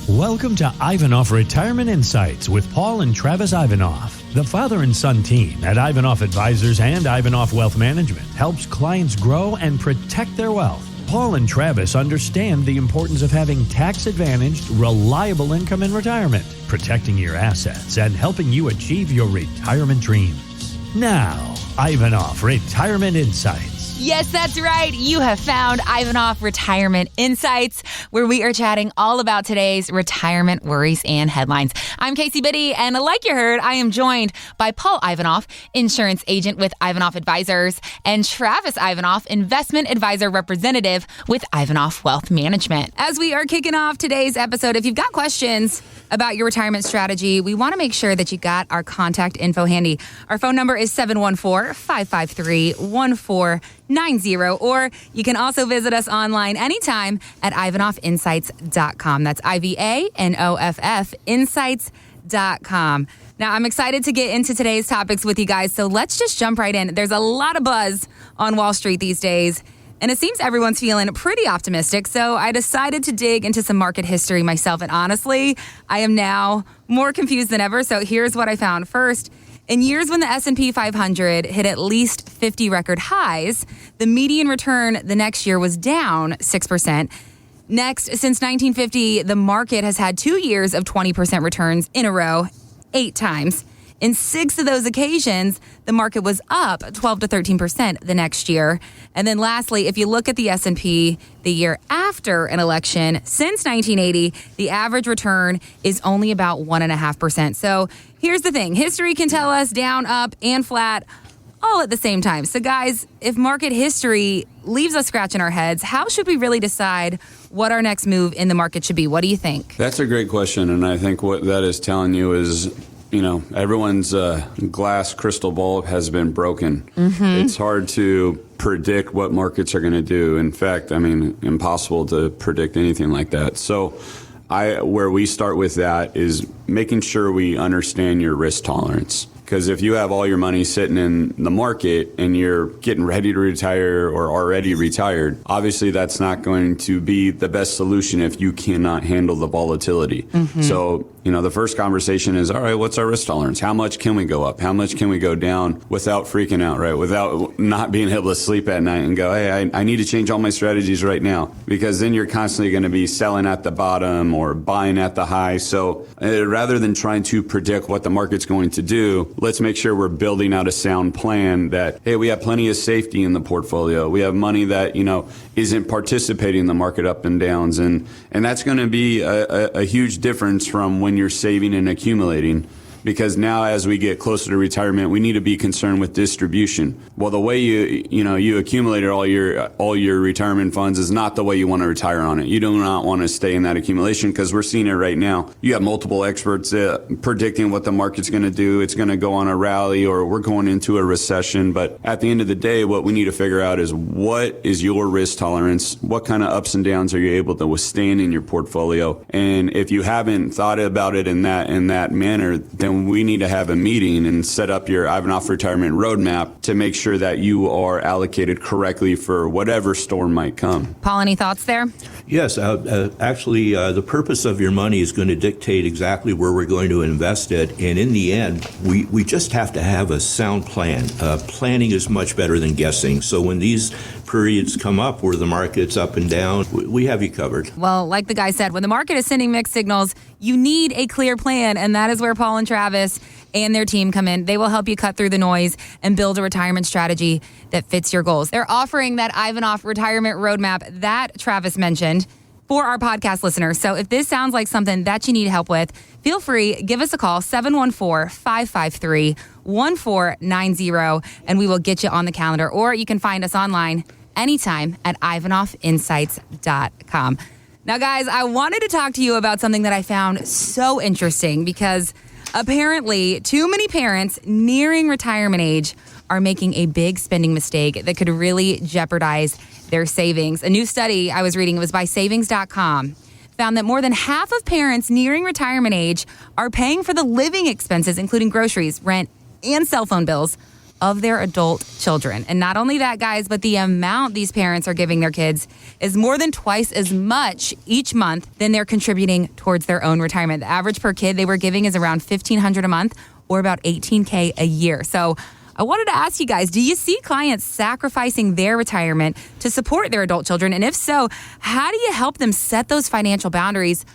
Welcome to Ivanoff Retirement Insights with Paul and Travis Ivanoff. The father and son team at Ivanoff Advisors and Ivanoff Wealth Management helps clients grow and protect their wealth. Paul and Travis understand the importance of having tax-advantaged, reliable income in retirement, protecting your assets, and helping you achieve your retirement dreams. Now, Ivanoff Retirement Insights. Yes, that's right. You have found Ivanoff Retirement Insights, where we are chatting all about today's retirement worries and headlines. I'm Casey Biddy, and like you heard, I am joined by Paul Ivanoff, insurance agent with Ivanoff Advisors, and Travis Ivanoff, investment advisor representative with Ivanoff Wealth Management. As we are kicking off today's episode, if you've got questions about your retirement strategy, we want to make sure that you got our contact info handy. Our phone number is 714-553-1490, or you can also visit us online anytime at ivanoffinsights.com. That's IVANOFF insights.com. Now, I'm excited to get into today's topics with you guys, so let's just jump right in. There's a lot of buzz on Wall Street these days, and it seems everyone's feeling pretty optimistic, so I decided to dig into some market history myself, and honestly, I am now more confused than ever, so here's what I found. First, in years when the S&P 500 hit at least 50 record highs, the median return the next year was down 6%. Next, since 1950, the market has had 2 years of 20% returns in a row, 8 times. In 6 of those occasions, the market was up 12 to 13% the next year. And then lastly, if you look at the S&P the year after an election, since 1980, the average return is only about 1.5%. So here's the thing. History can tell us down, up, and flat all at the same time. So guys, if market history leaves us scratching our heads, how should we really decide what our next move in the market should be? What do you think? That's a great question. And I think what that is telling you is, everyone's glass crystal ball has been broken. Mm-hmm. It's hard to predict what markets are going to do. In fact, impossible to predict anything like that. So where we start with that is making sure we understand your risk tolerance. Because if you have all your money sitting in the market and you're getting ready to retire or already retired, obviously that's not going to be the best solution if you cannot handle the volatility. Mm-hmm. So, the first conversation is, all right, what's our risk tolerance? How much can we go up? How much can we go down without freaking out, right? Without not being able to sleep at night and go, hey, I need to change all my strategies right now. Because then you're constantly going to be selling at the bottom or buying at the high. So rather than trying to predict what the market's going to do, let's make sure we're building out a sound plan that, hey, we have plenty of safety in the portfolio. We have money that, isn't participating in the market up and downs. And that's going to be a huge difference from when you're saving and accumulating. Because now as we get closer to retirement, we need to be concerned with distribution. Well, the way you accumulated all your retirement funds is not the way you want to retire on it. You do not want to stay in that accumulation because we're seeing it right now. You have multiple experts predicting what the market's going to do. It's going to go on a rally or we're going into a recession. But at the end of the day, what we need to figure out is what is your risk tolerance? What kind of ups and downs are you able to withstand in your portfolio? And if you haven't thought about it in that manner, then we need to have a meeting and set up your Ivanoff Retirement Roadmap to make sure that you are allocated correctly for whatever storm might come. Paul, any thoughts there? Yes, actually, the purpose of your money is going to dictate exactly where we're going to invest it. And in the end, we just have to have a sound plan. Planning is much better than guessing. So when these periods come up where the market's up and down, we have you covered. Well, like the guy said, when the market is sending mixed signals, you need a clear plan, and that is where Paul and Travis and their team come in. They will help you cut through the noise and build a retirement strategy that fits your goals. They're offering that Ivanoff Retirement Roadmap that Travis mentioned for our podcast listeners. So if this sounds like something that you need help with, feel free, give us a call, 714-553-1490, and we will get you on the calendar. Or you can find us online anytime at ivanoffinsights.com. Now, guys, I wanted to talk to you about something that I found so interesting because apparently too many parents nearing retirement age are making a big spending mistake that could really jeopardize their savings. A new study I was reading, it was by savings.com, found that more than half of parents nearing retirement age are paying for the living expenses, including groceries, rent, and cell phone bills, of their adult children. And not only that, guys, but the amount these parents are giving their kids is more than twice as much each month than they're contributing towards their own retirement. The average per kid they were giving is around $1,500 a month, or about $18K a year. So I wanted to ask you guys, do you see clients sacrificing their retirement to support their adult children? And if so, how do you help them set those financial boundaries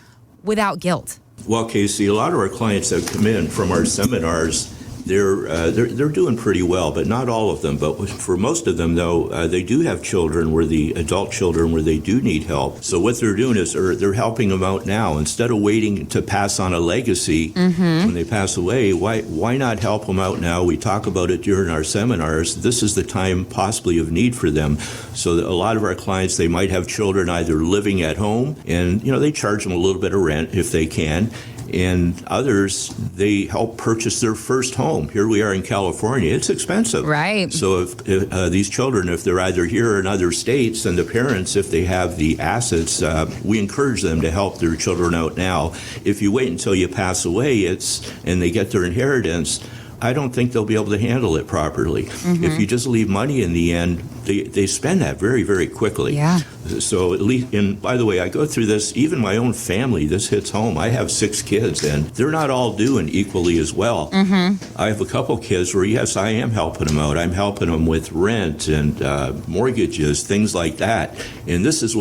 without guilt? Well, Casey, a lot of our clients that come in from our seminars, they're doing pretty well, but not all of them. But for most of them, though, they do have children where the adult children where they do need help. So what they're doing is they're helping them out now. Instead of waiting to pass on a legacy when they pass away, why not help them out now? We talk about it during our seminars. This is the time possibly of need for them. So a lot of our clients, they might have children either living at home, and they charge them a little bit of rent if they can. And others, they help purchase their first home. Here we are in California. It's expensive. Right. So if these children, if they're either here or in other states, and the parents, if they have the assets, we encourage them to help their children out now. If you wait until you pass away and they get their inheritance, I don't think they'll be able to handle it properly. If you just leave money in the end, they spend that very, very quickly. Yeah. So at least, and by the way, I go through this, even my own family, this hits home. I have 6 kids, and they're not all doing equally as well. I have a couple kids where, yes, I am helping them out. I'm helping them with rent and mortgages, things like that. And this is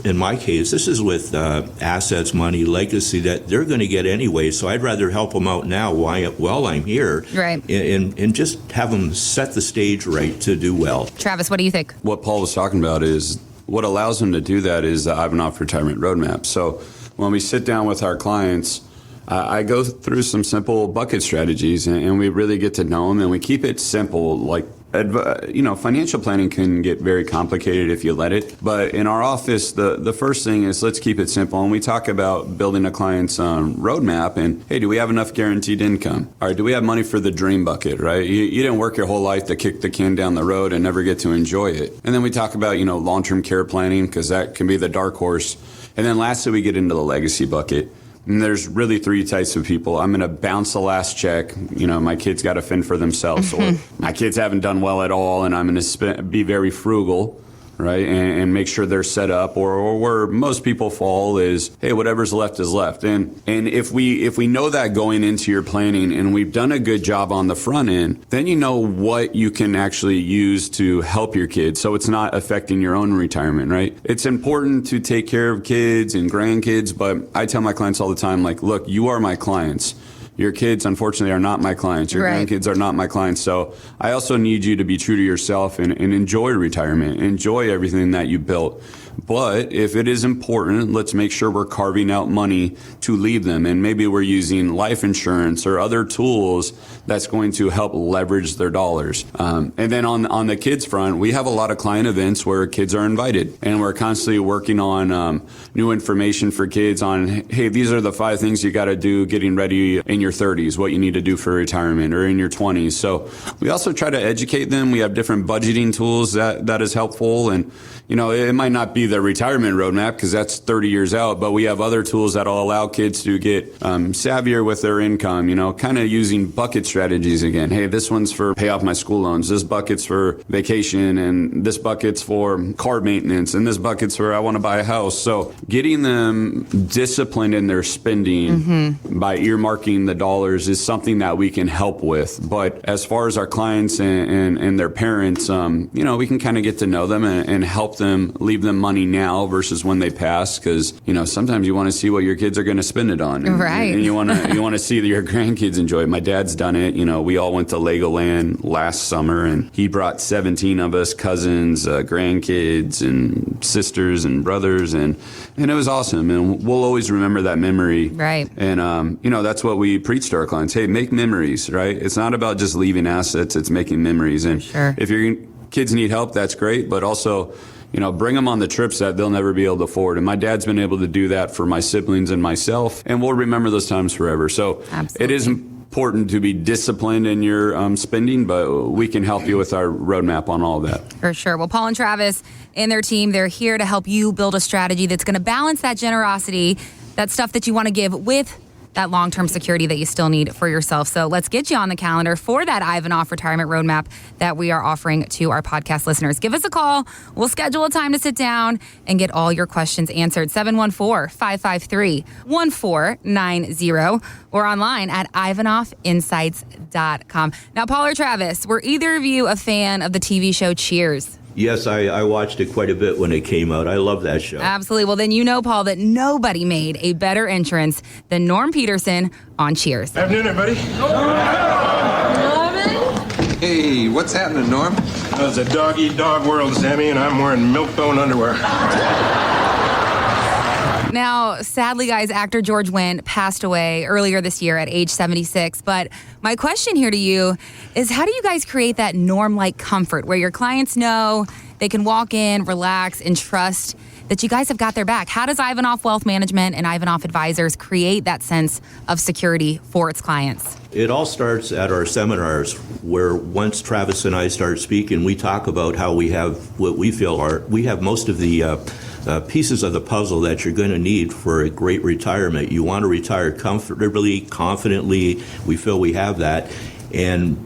in my case, this is with assets, money, legacy that they're going to get anyway. So I'd rather help them out now while I'm here. Right. And just have them set the stage right to do well. Travis, what do you think? What Paul was talking about is what allows them to do that is the Ivanoff Retirement Roadmap. So when we sit down with our clients, I go through some simple bucket strategies, and we really get to know them, and we keep it simple. Like, financial planning can get very complicated if you let it. But in our office, the first thing is let's keep it simple. And we talk about building a client's roadmap. And, hey, do we have enough guaranteed income? All right, do we have money for the dream bucket, right? You didn't work your whole life to kick the can down the road and never get to enjoy it. And then we talk about, long-term care planning, because that can be the dark horse. And then lastly, we get into the legacy bucket. And there's really 3 types of people. I'm going to bounce the last check. My kids got to fend for themselves, or my kids haven't done well at all, and I'm going to be very frugal, right, and make sure they're set up. Or where most people fall is, hey, whatever's left is left. And if we know that going into your planning, and we've done a good job on the front end, then you know what you can actually use to help your kids, so it's not affecting your own retirement, right? It's important to take care of kids and grandkids, but I tell my clients all the time, like, look, you are my clients. Your kids, unfortunately, are not my clients. Your grandkids are not my clients. So I also need you to be true to yourself and enjoy retirement. Enjoy everything that you built. But if it is important, let's make sure we're carving out money to leave them. And maybe we're using life insurance or other tools that's going to help leverage their dollars. And then on the kids front, we have a lot of client events where kids are invited. And we're constantly working on new information for kids on, hey, these are the 5 things you got to do getting ready in your 30s, what you need to do for retirement, or in your 20s. So we also try to educate them. We have different budgeting tools that is helpful. And, it might not be the retirement roadmap because that's 30 years out, but we have other tools that'll allow kids to get savvier with their income, kind of using bucket strategies again. Hey, this one's for pay off my school loans. This bucket's for vacation, and this bucket's for car maintenance, and this bucket's for I want to buy a house. So getting them disciplined in their spending by earmarking the dollars is something that we can help with. But as far as our clients and their parents, we can kind of get to know them and help them, leave them money now versus when they pass, because sometimes you want to see what your kids are going to spend it on, and you want to see that your grandkids enjoy it. My dad's done it. We all went to Legoland last summer, and he brought 17 of us, cousins, grandkids, and sisters and brothers, and it was awesome. And we'll always remember that memory, right? And that's what we preach to our clients. Hey, make memories, right? It's not about just leaving assets; it's making memories. And if your kids need help, that's great, but also bring them on the trips that they'll never be able to afford. And my dad's been able to do that for my siblings and myself, and we'll remember those times forever. So It is important to be disciplined in your spending, but we can help you with our roadmap on all of that. For sure. Well, Paul and Travis and their team, they're here to help you build a strategy that's going to balance that generosity, that stuff that you want to give, with that long-term security that you still need for yourself. So let's get you on the calendar for that Ivanoff Retirement Roadmap that we are offering to our podcast listeners. Give us a call. We'll schedule a time to sit down and get all your questions answered. 714-553-1490 or online at ivanoffinsights.com. Now, Paul or Travis, were either of you a fan of the TV show Cheers? Yes, I watched it quite a bit when it came out. I love that show. Absolutely. Well, then you know, Paul, that nobody made a better entrance than Norm Peterson on Cheers. Afternoon, everybody. Hey, what's happening, Norm? It's a dog-eat-dog world, Sammy, and I'm wearing milk-bone underwear. Now, sadly, guys, actor George Wendt passed away earlier this year at age 76. But my question here to you is, how do you guys create that Norm-like comfort where your clients know they can walk in, relax, and trust that you guys have got their back? How does Ivanoff Wealth Management and Ivanoff Advisors create that sense of security for its clients? It all starts at our seminars, where once Travis and I start speaking, we talk about how we have what we feel we have most of the pieces of the puzzle that you're going to need for a great retirement. You want to retire comfortably, confidently. We feel we have that. And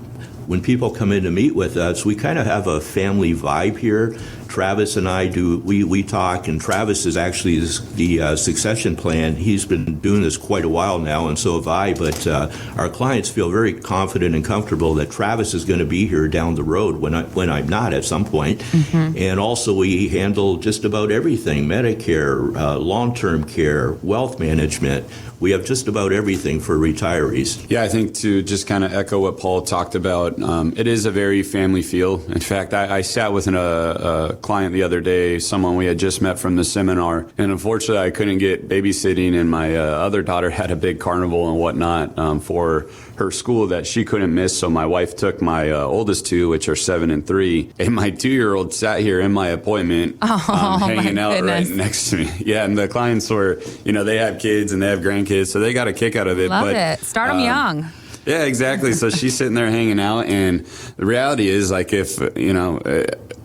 when people come in to meet with us, we kind of have a family vibe here. Travis and I we talk, and Travis is actually the succession plan. He's been doing this quite a while now, and so have I, but our clients feel very confident and comfortable that Travis is going to be here down the road when I'm not at some point. Mm-hmm. And also we handle just about everything: Medicare, long-term care, wealth management. We have just about everything for retirees. Yeah, I think to just kind of echo what Paul talked about, it is a very family feel. In fact, I sat with a client the other day, someone we had just met from the seminar, and unfortunately I couldn't get babysitting, and my other daughter had a big carnival and whatnot for her school that she couldn't miss, so my wife took my oldest two, which are 7 and 3, and my 2-year-old sat here in my appointment hanging out right next to me. Yeah, and the clients were, they have kids and they have grandkids, so they got a kick out of it. Love it. Start them young. Yeah, exactly. So she's sitting there hanging out, and the reality is, like, if,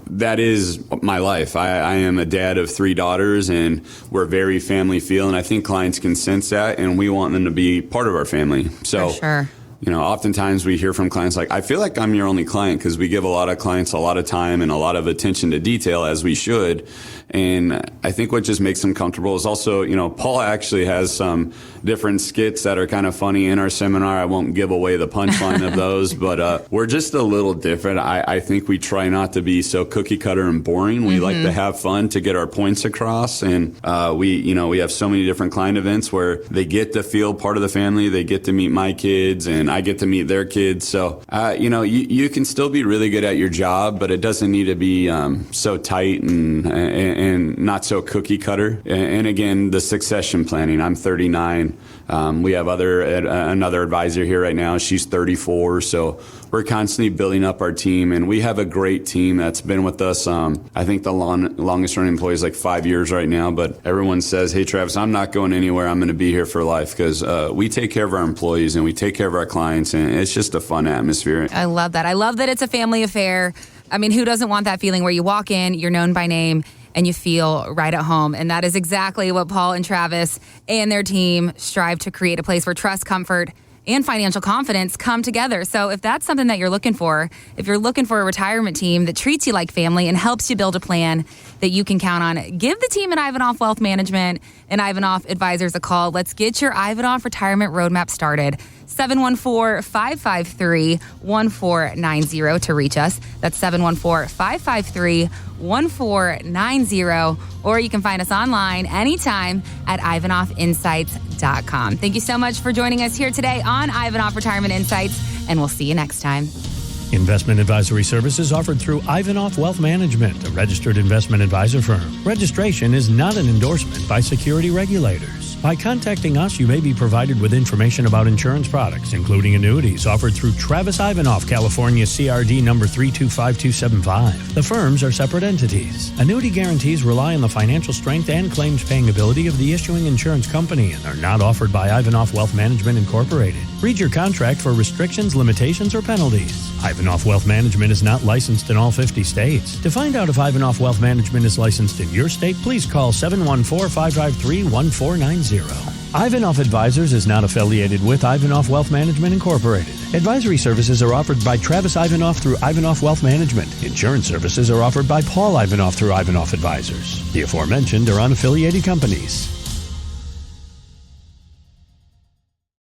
that is my life. I am a dad of 3 daughters, and we're very family feel, and I think clients can sense that, and we want them to be part of our family. So, for sure. Oftentimes we hear from clients like, I feel like I'm your only client, because we give a lot of clients a lot of time and a lot of attention to detail, as we should. And I think what just makes them comfortable is also, Paul actually has some different skits that are kind of funny in our seminar. I won't give away the punchline of those, but we're just a little different. I think we try not to be so cookie cutter and boring. We like to have fun to get our points across. And we have so many different client events where they get to feel part of the family. They get to meet my kids, and I get to meet their kids. So, you can still be really good at your job, but it doesn't need to be so tight and not so cookie cutter. And again, the succession planning. I'm 39. We have another advisor here right now. She's 34. So we're constantly building up our team, and we have a great team that's been with us. I think the longest running employee is like 5 years right now, but everyone says, hey, Travis, I'm not going anywhere. I'm going to be here for life, because we take care of our employees and we take care of our clients, and it's just a fun atmosphere. I love that. I love that it's a family affair. I mean, who doesn't want that feeling where you walk in, you're known by name, and you feel right at home? And that is exactly what Paul and Travis and their team strive to create, a place where trust, comfort, and financial confidence come together. So if that's something that you're looking for, if you're looking for a retirement team that treats you like family and helps you build a plan that you can count on, give the team at Ivanoff Wealth Management and Ivanoff Advisors a call. Let's get your Ivanoff Retirement Roadmap started. 714-553-1490 to reach us. That's 714-553-1490. Or you can find us online anytime at ivanoffinsights.com. Thank you so much for joining us here today on Ivanoff Retirement Insights, and we'll see you next time. Investment advisory services offered through Ivanoff Wealth Management, a registered investment advisor firm. Registration is not an endorsement by security regulators. By contacting us, you may be provided with information about insurance products, including annuities offered through Travis Ivanoff, California CRD number 325275. The firms are separate entities. Annuity guarantees rely on the financial strength and claims paying ability of the issuing insurance company and are not offered by Ivanoff Wealth Management Incorporated. Read your contract for restrictions, limitations, or penalties. Ivanoff Wealth Management is not licensed in all 50 states. To find out if Ivanoff Wealth Management is licensed in your state, please call 714-553-1490. Ivanoff Advisors is not affiliated with Ivanoff Wealth Management Incorporated. Advisory services are offered by Travis Ivanoff through Ivanoff Wealth Management. Insurance services are offered by Paul Ivanoff through Ivanoff Advisors. The aforementioned are unaffiliated companies.